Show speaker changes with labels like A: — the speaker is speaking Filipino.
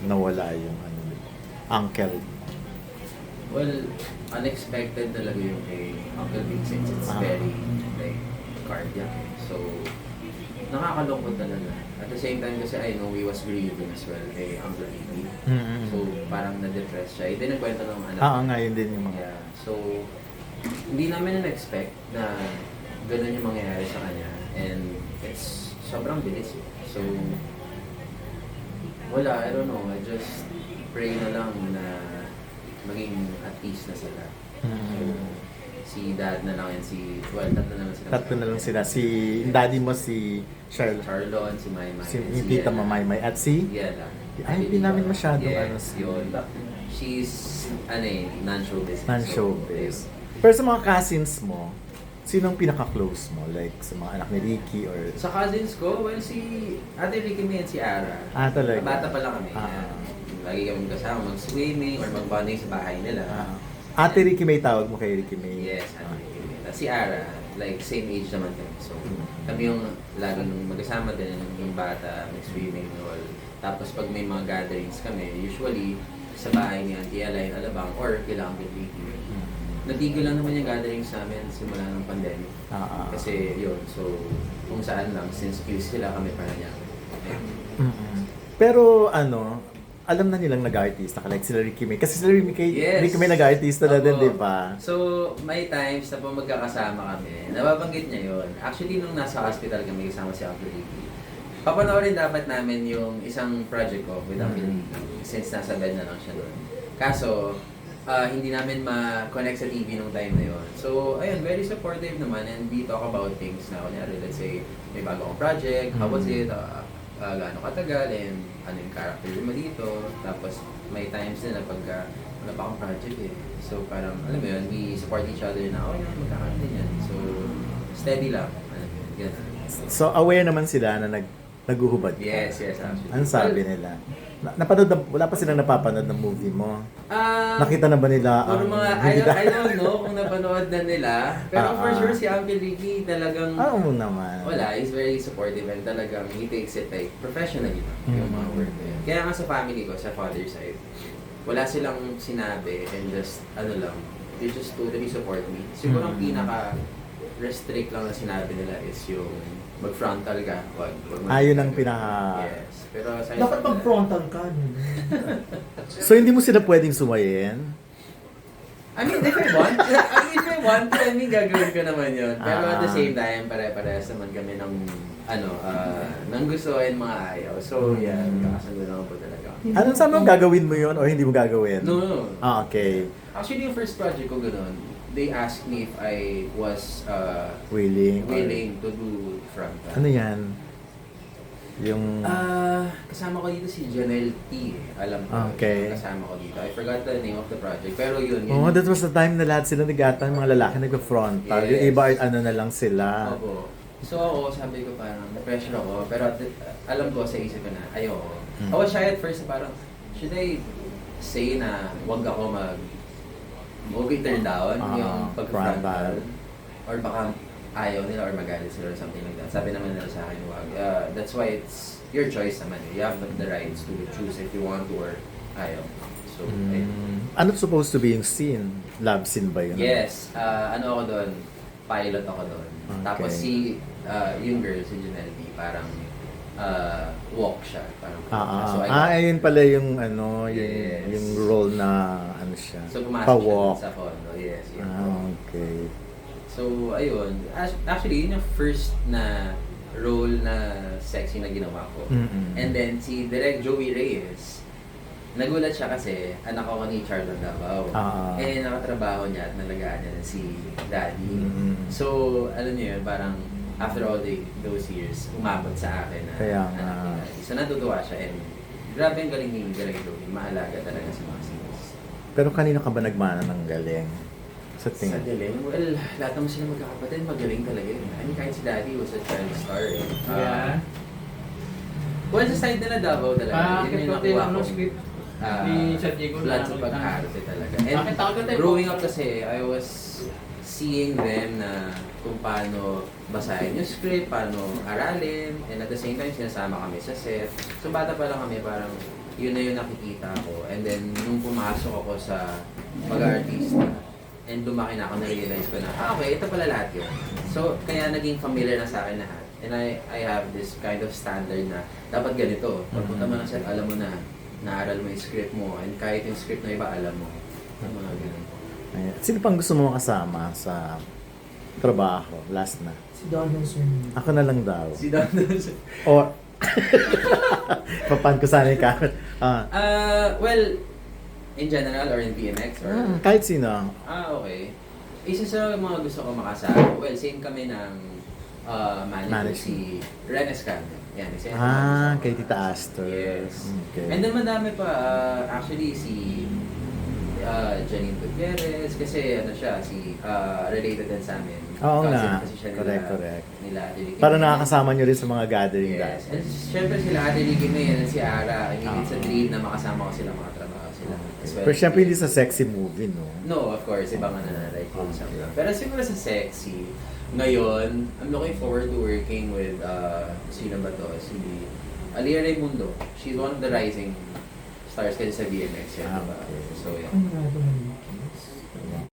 A: nawala yung uncle.
B: Well, unexpected talaga yung kay Uncle Vic since it's very like cardiac. So, nakakalungkot talaga. At the same time kasi I know he was grieving as well kay Uncle Vic. So, parang na-depress siya. Ito yung kwento ng anak.
A: Nga yun din yung mga...
B: Yeah. So, hindi namin na-expect na ganun yung mangyayari sa kanya. And it's sobrang bilis. So, wala, I don't know. I just pray na lang na maging at peace na sila. So, si dad na lang and tatlo na lang sila.
A: Tatlo na lang sila. Si daddy mo, si
B: Charlon, si Maymay.
A: yung tita mo, Maymay. At si?
B: Yela.
A: Ay, hindi namin masyado.
B: Yes, yun. She's, non-showbiz.
A: Non-showbiz. Pero sa mga cousins mo, sinong pinaka-close mo? Like, sa mga anak ni Ricky or...
B: Sa cousins ko, well, si Ate Ricky May and si Ara.
A: Talaga?
B: Bata pa lang kami. Lagi kami kasama mag-swimming or mag-bonding sa bahay nila.
A: Ate Ricky May, tawag mo kay Ricky May?
B: Yes, Ate Ricky May. Tapos si Ara, like same age naman kami. So, kami yung laging magkasama din yung bata, mag-swimming and all. Tapos pag may mga gatherings kami, usually sa bahay ni Auntie Elaine Alabang or kila Uncle Ricky. Natigil lang naman yung gatherings namin simula ng pandemic. Kasi yun, so kung saan lang, since fuse sila kami para niya.
A: Pero alam na nilang nag-artista ka, like sila Ricky May. Kasi sila Ricky May nag-artista na din, di ba?
B: So, may times na po magkakasama kami. Nababanggit niya yun. Actually, nung nasa hospital kami kasama si Uncle Ricky, papanoorin dapat namin yung isang project ko with Uncle Ricky since nasa bed na lang siya doon. Kaso, hindi namin ma-connect sa TV nung time na yun. So, ayun, very supportive naman and we talk about things na, kunyari, let's say, may bago akong project, how was it, gaano katagal, and ano yung character mo dito. Tapos, may times din na pagka wala pa akong project eh. So, parang, alam mo yun, we support each other na, magkakaroon din yan. So, steady lang. Alam mo yun, ganun.
A: So, aware naman sila na naguhubad ka?
B: Yes, actually.
A: Ano sabi nila? Napanood wala pa silang napapanood ng movie mo? Nakita na ba nila
B: Puro mga, I don't know kung napanood na nila. Pero for sure, si Uncle Ricky talagang...
A: Oo naman.
B: Wala, he's very supportive and talagang he takes it like professionally yung mga work na yun. Kaya nga sa family ko, sa father side, wala silang sinabi and just, they just totally support me. Siguro ang pinaka-restrict lang na sinabi nila is yung mag-frontal ka.
A: Yun ang pinaka...
B: Yes. Pero
C: dapat mag-frontal ka.
A: So, hindi mo sila pwedeng sumayin?
B: I mean, if I want, gagawin ko naman yun. Pero at the same time, pare-parehas naman kami ng, ng gusto and mga ayaw. So, yeah, kakasundo naman po talaga.
A: Anong sabi mo, gagawin mo yun o hindi mo gagawin?
B: No.
A: Okay.
B: Actually, yung first project ko ganun, they asked me if I was
A: willing
B: to do frontal.
A: Ano yan? Yung...
B: kasama ko dito si Janelle T. Alam ko.
A: Okay.
B: Kasama ko dito. I forgot the name of the project. Pero yun.
A: That was the time na lahat sila nagatan, mga lalaki nag-frontal.
B: Yes.
A: Yung iba, na lang sila.
B: Opo. So ako, sabi ko parang na-pressure ako. Pero alam ko sa isip ko na, ayoko. I was shy at first, parang, should I say na wag ako turn down yung pag-frontal? Or baka ayaw nila or magalit sila or something like that. Sabi naman nila sa akin, wag. That's why it's your choice naman. You have the rights to choose if you want to or ayaw. So,
A: Ano supposed to be yung scene? Love scene ba yun?
B: yes. Ano ako doon? Pilot ako doon.
A: Okay.
B: Tapos yung girl, si Janelle B, parang walk siya. Parang, so
A: ayun pala yung
B: Yes.
A: yung role na siya.
B: So pumasok
A: pa-walk.
B: siya sa condo. Yes.
A: Okay.
B: So, ayun. Actually, yun yung first na role na sexy na ginawa ko. And then, si Direk Joey Reyes, nagulat siya kasi anak ako ni Charlon Davao. Eh, nakatrabaho niya at nalagaan niya na si Daddy. So, alam niyo yun, parang after all those years, umabot sa akin na
A: Kaya
B: anak ni Daddy. So, natutuwa siya and grabe ang galing ni Direk Joey. Maalaga talaga sa mga singles.
A: Pero kanino ka ba nagmana ng galing? Sa tingin?
B: Sa galing? Well, lahat naman sila magkakapatid, magaling talaga yun. I mean, kahit si Daddy was a child star eh. Well, sa side nila Davao talaga. Yun yung nakuha ko.
C: script ni San Diego
B: Flat sa pag-arte talaga. And growing up kasi, I was seeing them na kung paano basahin yung script, paano aralin, and at the same time, sinasama kami sa set. So, bata pa lang kami, parang yun na yung nakikita ko. And then, nung pumasok ako sa pag-artista, and lumaki na ako, na-realize ko na, okay, ito pala lahat yun. So, kaya naging familiar na sa akin lahat. And I have this kind of standard na dapat ganito. Pagpunta mo ng set, alam mo na, naaral mo yung script mo, and kahit yung script na iba, alam mo. Yung mga ganun.
A: Ayan. Sino pang gusto mo kasama sa trabaho? Last na.
C: Si Donaldson.
A: Ako na lang daw.
B: Si Don.
A: Or, papan ko sana yung camera.
B: Well, in general or in PMX? Or...
A: Kahit sino.
B: Okay. Isa sa mga gusto ko makasama, well, same kami ng manager, si Ren Escalde. Yan, isa yung
A: Kay Tita Astor.
B: Yes.
A: Okay.
B: And then madami pa, actually si Janine Gutierrez, kasi ano siya, related din sa amin.
A: Oo
B: Cousin
A: nga.
B: kasi siya
A: Correct.
B: Nila Angelique.
A: Para nakakasama nyo rin sa mga gathering
B: Yes.
A: dati.
B: And syempre sila Angelique May and si Ara. I mean, it's a dream na makasama ko sila, mga trabaho sila. As well.
A: Pero syempre hindi sa sexy movie, no?
B: No, of course, iba nga na like yung something. Pero siguro sa sexy, ngayon, I'm looking forward to working with, sino ba to? Si Alia Raimundo. She's one of the rising stars kasi sa BMX yan, diba?
A: Okay.
B: So, yeah.
C: Ang rado ng